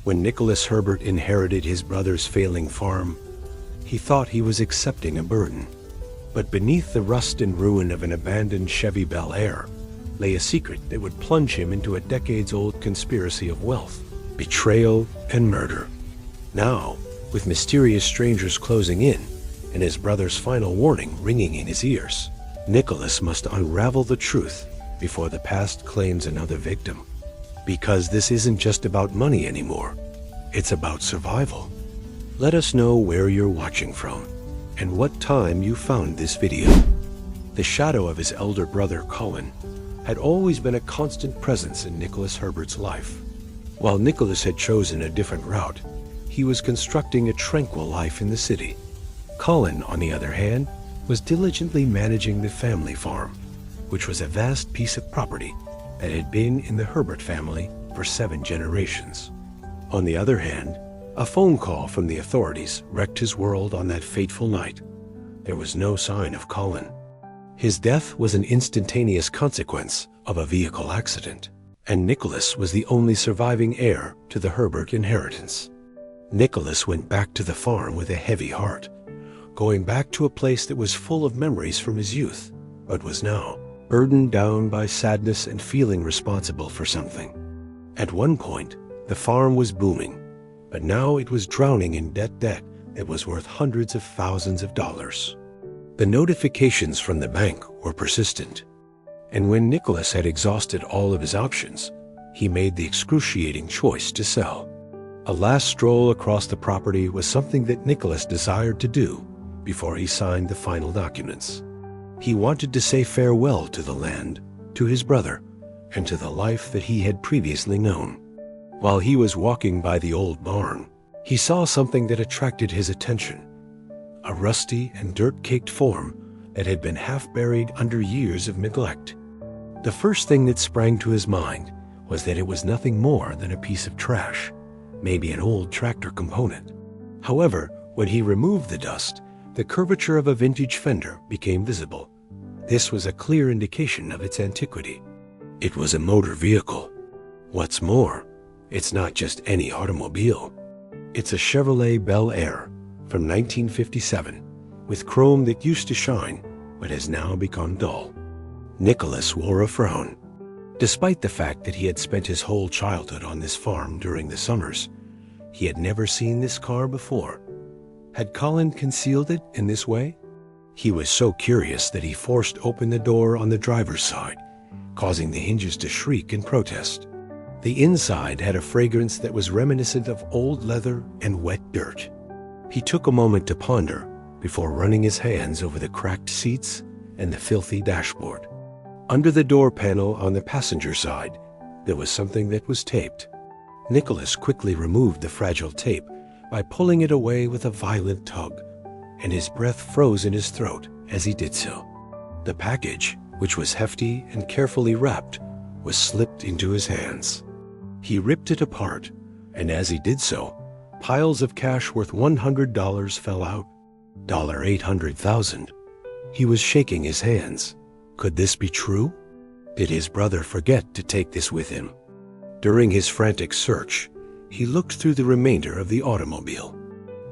When Nicholas Herbert inherited his brother's failing farm, he thought he was accepting a burden. But beneath the rust and ruin of an abandoned Chevy Bel Air lay a secret that would plunge him into a decades-old conspiracy of wealth, betrayal, and murder. Now, with mysterious strangers closing in and his brother's final warning ringing in his ears, Nicholas must unravel the truth before the past claims another victim. Because this isn't just about money anymore, it's about survival. Let us know where you're watching from and what time you found this video. The shadow of his elder brother Colin had always been a constant presence in Nicholas Herbert's life. While Nicholas had chosen a different route, he was constructing a tranquil life in the city. Colin, on the other hand, was diligently managing the family farm, which was a vast piece of property that had been in the Herbert family for 7 generations. On the other hand, a phone call from the authorities wrecked his world on that fateful night. There was no sign of Colin. His death was an instantaneous consequence of a vehicle accident, and Nicholas was the only surviving heir to the Herbert inheritance. Nicholas went back to the farm with a heavy heart, going back to a place that was full of memories from his youth, but was now burdened down by sadness and feeling responsible for something. At one point, the farm was booming, but now it was drowning in debt that was worth hundreds of thousands of dollars. The notifications from the bank were persistent, and when Nicholas had exhausted all of his options, he made the excruciating choice to sell. A last stroll across the property was something that Nicholas desired to do before he signed the final documents. He wanted to say farewell to the land, to his brother, and to the life that he had previously known. While he was walking by the old barn, he saw something that attracted his attention. A rusty and dirt-caked form that had been half buried under years of neglect. The first thing that sprang to his mind was that it was nothing more than a piece of trash, maybe an old tractor component. However, when he removed the dust, the curvature of a vintage fender became visible. This was a clear indication of its antiquity. It was a motor vehicle. What's more, it's not just any automobile. It's a Chevrolet Bel Air from 1957, with chrome that used to shine but has now become dull. Nicholas wore a frown. Despite the fact that he had spent his whole childhood on this farm during the summers, he had never seen this car before. Had Colin concealed it in this way? He was so curious that he forced open the door on the driver's side, causing the hinges to shriek in protest. The inside had a fragrance that was reminiscent of old leather and wet dirt. He took a moment to ponder before running his hands over the cracked seats and the filthy dashboard. Under the door panel on the passenger side, there was something that was taped. Nicholas quickly removed the fragile tape by pulling it away with a violent tug, and his breath froze in his throat as he did so. The package, which was hefty and carefully wrapped, was slipped into his hands. He ripped it apart, and as he did so, piles of cash worth $100 fell out. $800,000. He was shaking his hands. Could this be true? Did his brother forget to take this with him? During his frantic search, he looked through the remainder of the automobile.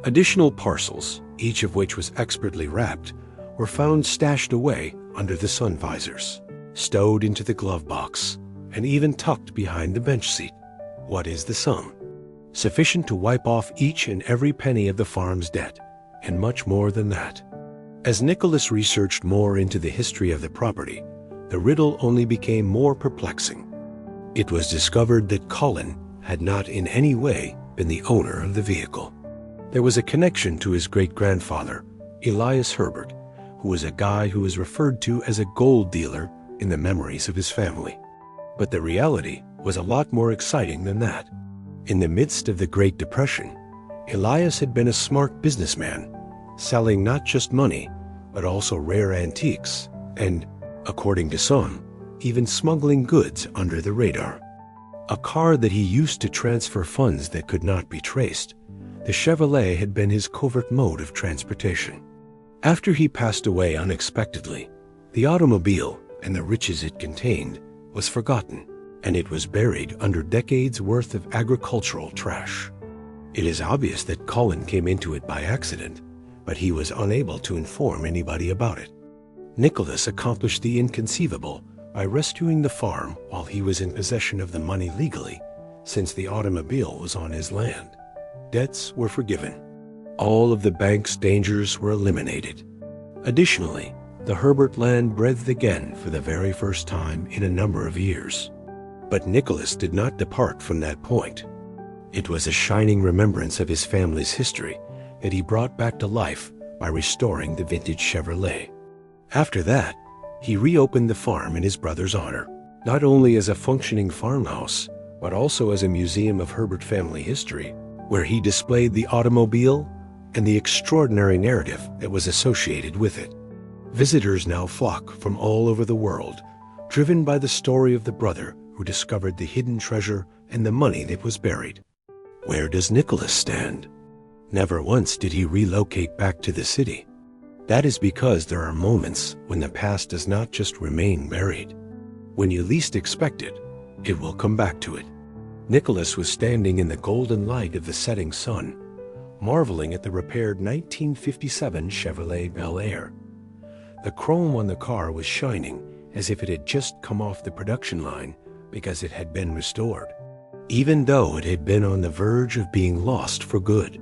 Additional parcels, each of which was expertly wrapped, were found stashed away under the sun visors, stowed into the glove box, and even tucked behind the bench seat. What is the sum? Sufficient to wipe off each and every penny of the farm's debt, and much more than that. As Nicholas researched more into the history of the property, the riddle only became more perplexing. It was discovered that Colin had not in any way been the owner of the vehicle. There was a connection to his great-grandfather, Elias Herbert, who was a guy who was referred to as a gold dealer in the memories of his family. But the reality was a lot more exciting than that. In the midst of the Great Depression, Elias had been a smart businessman, selling not just money, but also rare antiques, and, according to some, even smuggling goods under the radar. A car that he used to transfer funds that could not be traced, the Chevrolet had been his covert mode of transportation. After he passed away unexpectedly, the automobile and the riches it contained was forgotten. and it was buried under decades' worth of agricultural trash. It is obvious that Colin came into it by accident, but he was unable to inform anybody about it. Nicholas accomplished the inconceivable by rescuing the farm while he was in possession of the money legally, since the automobile was on his land. Debts were forgiven. All of the bank's dangers were eliminated. Additionally, the Herbert land breathed again for the very first time in a number of years. But Nicholas did not depart from that point. It was a shining remembrance of his family's history that he brought back to life by restoring the vintage Chevrolet. After that, he reopened the farm in his brother's honor, not only as a functioning farmhouse, but also as a museum of Herbert family history, where he displayed the automobile and the extraordinary narrative that was associated with it. Visitors now flock from all over the world, driven by the story of the brother who discovered the hidden treasure and the money that was buried. Where does Nicholas stand? Never once did he relocate back to the city. That is because there are moments when the past does not just remain buried. When you least expect it, it will come back to it. Nicholas was standing in the golden light of the setting sun, marveling at the repaired 1957 Chevrolet Bel Air. The chrome on the car was shining as if it had just come off the production line because it had been restored, even though it had been on the verge of being lost for good.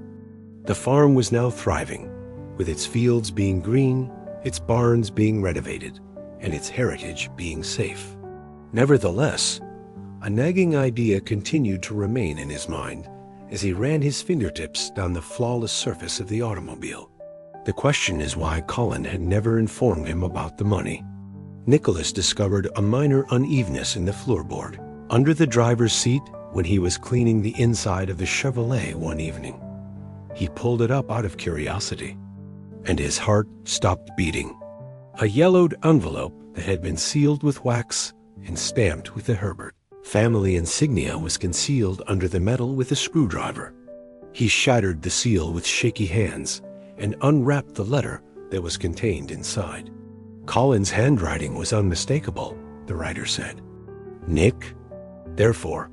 The farm was now thriving, with its fields being green, its barns being renovated, and its heritage being safe. Nevertheless, a nagging idea continued to remain in his mind as he ran his fingertips down the flawless surface of the automobile. The question is why Colin had never informed him about the money. Nicholas discovered a minor unevenness in the floorboard under the driver's seat when he was cleaning the inside of the Chevrolet one evening. He pulled it up out of curiosity, and his heart stopped beating. A yellowed envelope that had been sealed with wax and stamped with the Herbert family insignia was concealed under the metal with a screwdriver. He shattered the seal with shaky hands and unwrapped the letter that was contained inside. Colin's handwriting was unmistakable, the writer said. Nick, therefore,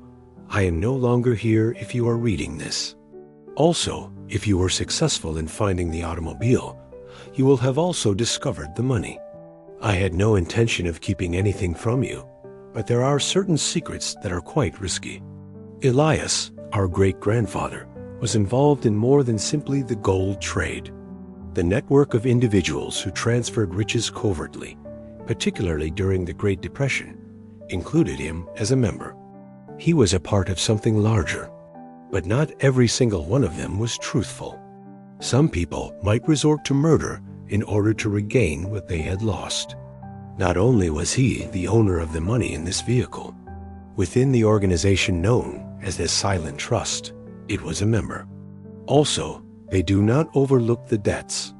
I am no longer here if you are reading this. Also, if you were successful in finding the automobile, you will have also discovered the money. I had no intention of keeping anything from you, but there are certain secrets that are quite risky. Elias, our great-grandfather, was involved in more than simply the gold trade. The network of individuals who transferred riches covertly, particularly during the Great Depression, included him as a member. He was a part of something larger, but not every single one of them was truthful. Some people might resort to murder in order to regain what they had lost. Not only was he the owner of the money in this vehicle, within the organization known as the Silent Trust, it was a member. Also, they do not overlook the debts.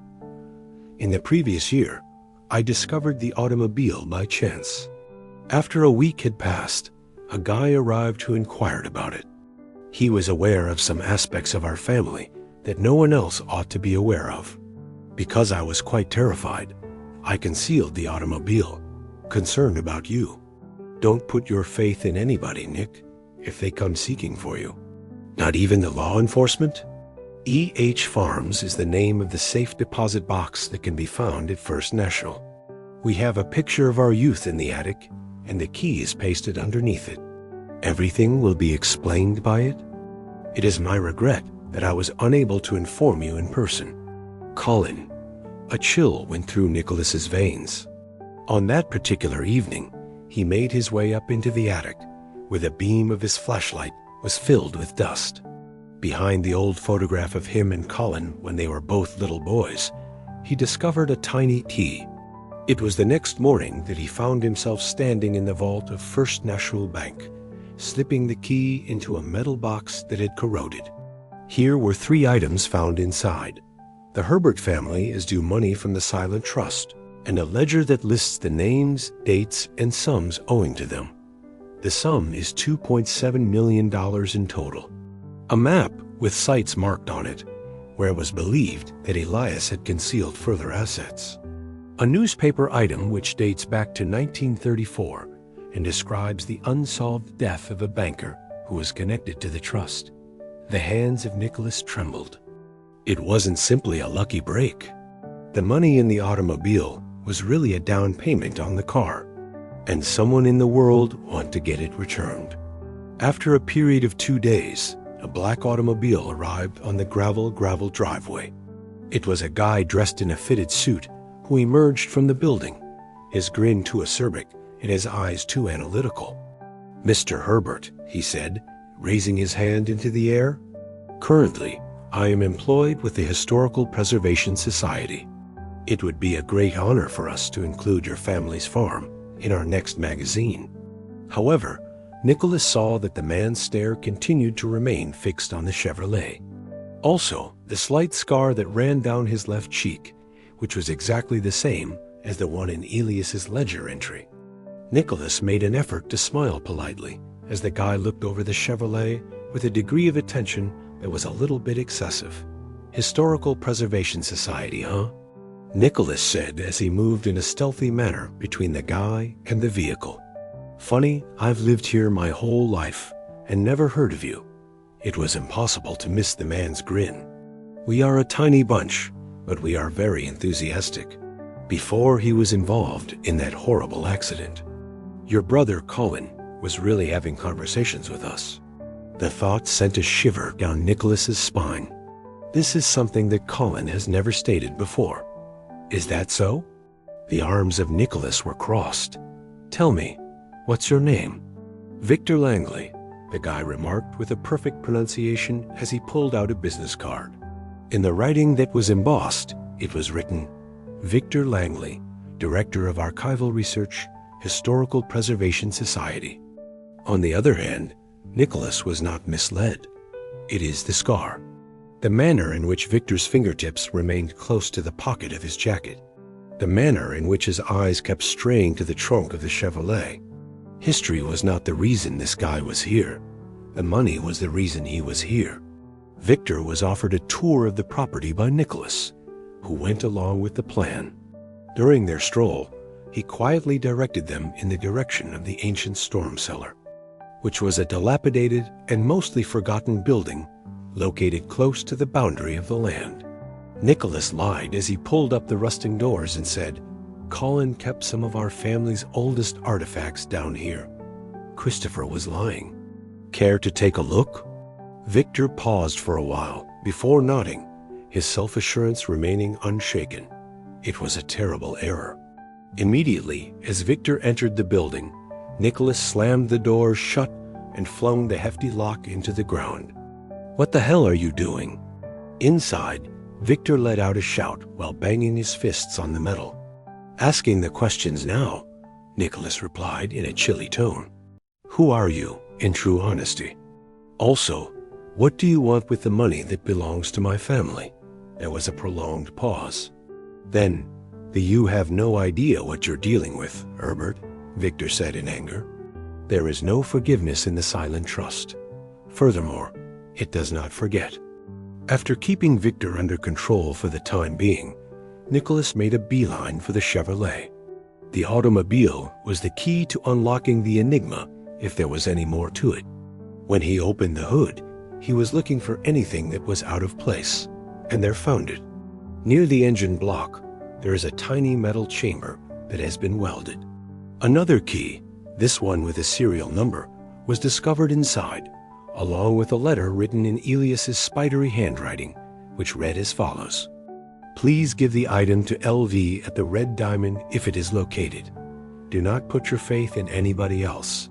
In the previous year, I discovered the automobile by chance. After a week had passed, a guy arrived who inquired about it. He was aware of some aspects of our family that no one else ought to be aware of. Because I was quite terrified, I concealed the automobile, concerned about you. Don't put your faith in anybody, Nick, if they come seeking for you. Not even the law enforcement? E.H. Farms is the name of the safe deposit box that can be found at First National. We have a picture of our youth in the attic, and the key is pasted underneath it. Everything will be explained by it. It is my regret that I was unable to inform you in person. Colin. A chill went through Nicholas's veins. On that particular evening, he made his way up into the attic, where the beam of his flashlight was filled with dust. Behind the old photograph of him and Colin when they were both little boys, he discovered a tiny key. It was the next morning that he found himself standing in the vault of First National Bank, slipping the key into a metal box that had corroded. Here were 3 items found inside. The Herbert family is due money from the Silent Trust, and a ledger that lists the names, dates, and sums owing to them. The sum is $2.7 million in total. A map with sites marked on it, where it was believed that Elias had concealed further assets. A newspaper item which dates back to 1934 and describes the unsolved death of a banker who was connected to the trust. The hands of Nicholas trembled. It wasn't simply a lucky break. The money in the automobile was really a down payment on the car, and someone in the world wanted to get it returned. After a period of 2 days, a black automobile arrived on the gravel driveway. It was a guy dressed in a fitted suit who emerged from the building, his grin too acerbic and his eyes too analytical. "Mr. Herbert," he said, raising his hand into the air, "currently, I am employed with the Historical Preservation Society. It would be a great honor for us to include your family's farm in our next magazine." However, Nicholas saw that the man's stare continued to remain fixed on the Chevrolet. Also, the slight scar that ran down his left cheek, which was exactly the same as the one in Elias's ledger entry. Nicholas made an effort to smile politely as the guy looked over the Chevrolet with a degree of attention that was a little bit excessive. "Historical Preservation Society, huh?" Nicholas said as he moved in a stealthy manner between the guy and the vehicle. "Funny, I've lived here my whole life and never heard of you." It was impossible to miss the man's grin. "We are a tiny bunch, but we are very enthusiastic. Before he was involved in that horrible accident, your brother Colin was really having conversations with us." The thought sent a shiver down Nicholas's spine. This is something that Colin has never stated before. "Is that so?" The arms of Nicholas were crossed. "Tell me, what's your name?" "Victor Langley," the guy remarked with a perfect pronunciation as he pulled out a business card. In the writing that was embossed, it was written, "Victor Langley, Director of Archival Research, Historical Preservation Society." On the other hand, Nicholas was not misled. It is the scar. The manner in which Victor's fingertips remained close to the pocket of his jacket. The manner in which his eyes kept straying to the trunk of the Chevrolet. History was not the reason this guy was here. The money was the reason he was here. Victor was offered a tour of the property by Nicholas, who went along with the plan. During their stroll, he quietly directed them in the direction of the ancient storm cellar, which was a dilapidated and mostly forgotten building located close to the boundary of the land. Nicholas lied as he pulled up the rusting doors and said, "Colin kept some of our family's oldest artifacts down here." Christopher was lying. "Care to take a look?" Victor paused for a while before nodding, his self-assurance remaining unshaken. It was a terrible error. Immediately, as Victor entered the building, Nicholas slammed the door shut and flung the hefty lock into the ground. "What the hell are you doing?" Inside, Victor let out a shout while banging his fists on the metal. "Asking the questions now," Nicholas replied in a chilly tone. "Who are you, in true honesty? Also, what do you want with the money that belongs to my family?" There was a prolonged pause. Then, "You have no idea what you're dealing with, Herbert," Victor said in anger. "There is no forgiveness in the silent trust. Furthermore, it does not forget." After keeping Victor under control for the time being, Nicholas made a beeline for the Chevrolet. The automobile was the key to unlocking the enigma if there was any more to it. When he opened the hood, he was looking for anything that was out of place, and there found it. Near the engine block, there is a tiny metal chamber that has been welded. Another key, this one with a serial number, was discovered inside, along with a letter written in Elias's spidery handwriting, which read as follows: "Please give the item to LV at the Red Diamond if it is located. Do not put your faith in anybody else."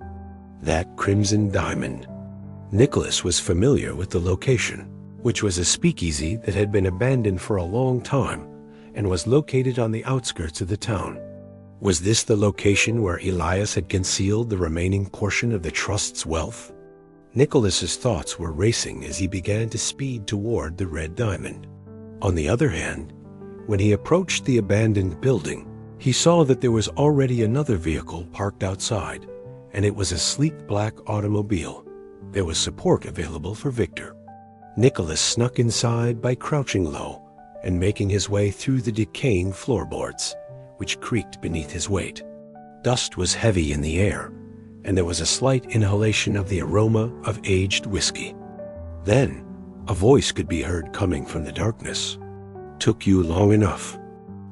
That Crimson Diamond. Nicholas was familiar with the location, which was a speakeasy that had been abandoned for a long time and was located on the outskirts of the town. Was this the location where Elias had concealed the remaining portion of the trust's wealth? Nicholas's thoughts were racing as he began to speed toward the Red Diamond. On the other hand, when he approached the abandoned building, he saw that there was already another vehicle parked outside, and it was a sleek black automobile. There was support available for Victor. Nicholas snuck inside by crouching low and making his way through the decaying floorboards, which creaked beneath his weight. Dust was heavy in the air, and there was a slight inhalation of the aroma of aged whiskey. Then, a voice could be heard coming from the darkness. "Took you long enough."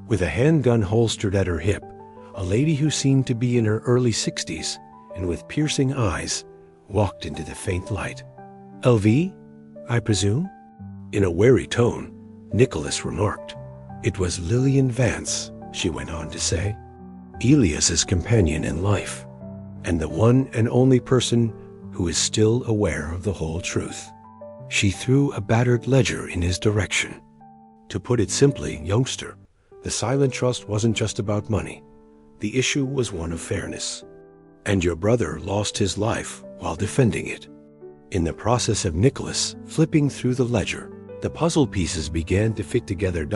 With a handgun holstered at her hip, a lady who seemed to be in her early 60s and with piercing eyes walked into the faint light. "LV, I presume?" In a wary tone, Nicholas remarked. "It was Lillian Vance," she went on to say, "Elias's companion in life, and the one and only person who is still aware of the whole truth." She threw a battered ledger in his direction. "To put it simply, youngster, the silent trust wasn't just about money. The issue was one of fairness. And your brother lost his life while defending it." In the process of Nicholas flipping through the ledger, the puzzle pieces began to fit together.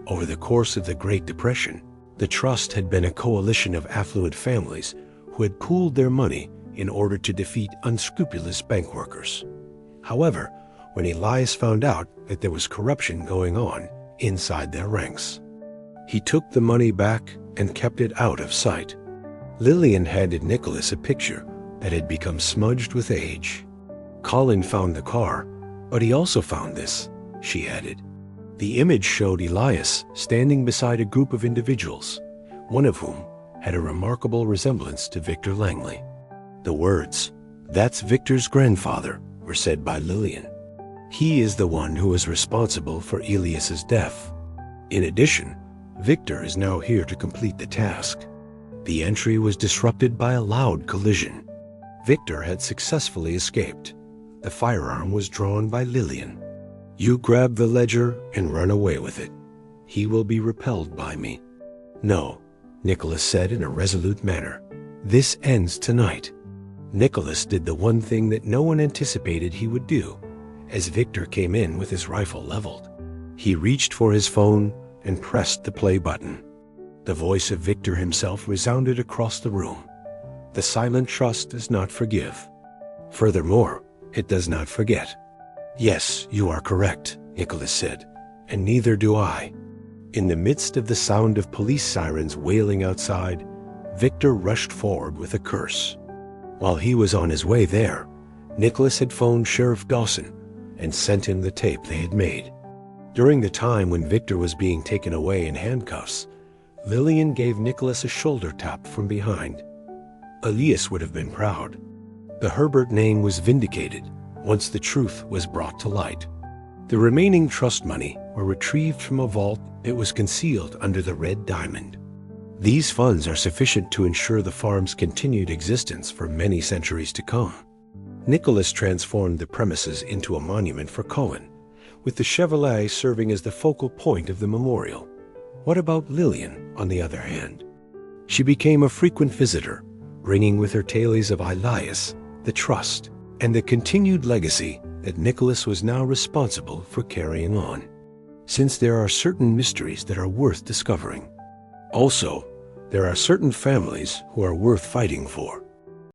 Over the course of the Great Depression, the trust had been a coalition of affluent families who had pooled their money in order to defeat unscrupulous bank workers. However, when Elias found out that there was corruption going on inside their ranks, he took the money back and kept it out of sight. Lillian handed Nicholas a picture that had become smudged with age. "Colin found the car, but he also found this," she added. The image showed Elias standing beside a group of individuals, one of whom had a remarkable resemblance to Victor Langley. The words, "That's Victor's grandfather," were said by Lillian. "He is the one who is responsible for Elias's death. In addition, Victor is now here to complete the task." The entry was disrupted by a loud collision. Victor had successfully escaped. The firearm was drawn by Lillian. "You grab the ledger and run away with it. He will be repelled by me." "No," Nicholas said in a resolute manner. "This ends tonight." Nicholas did the one thing that no one anticipated he would do, as Victor came in with his rifle leveled. He reached for his phone and pressed the play button. The voice of Victor himself resounded across the room. "The silent trust does not forgive. Furthermore, it does not forget." "Yes, you are correct," Nicholas said, "and neither do I." In the midst of the sound of police sirens wailing outside, Victor rushed forward with a curse. While he was on his way there, Nicholas had phoned Sheriff Dawson and sent him the tape they had made. During the time when Victor was being taken away in handcuffs, Lillian gave Nicholas a shoulder tap from behind. Elias would have been proud. The Herbert name was vindicated once the truth was brought to light. The remaining trust money were retrieved from a vault that was concealed under the Red Diamond. These funds are sufficient to ensure the farm's continued existence for many centuries to come. Nicholas transformed the premises into a monument for Colin, with the Chevrolet serving as the focal point of the memorial. What about Lillian, on the other hand? She became a frequent visitor, bringing with her tales of Elias, the trust, and the continued legacy that Nicholas was now responsible for carrying on. Since there are certain mysteries that are worth discovering. Also, there are certain families who are worth fighting for.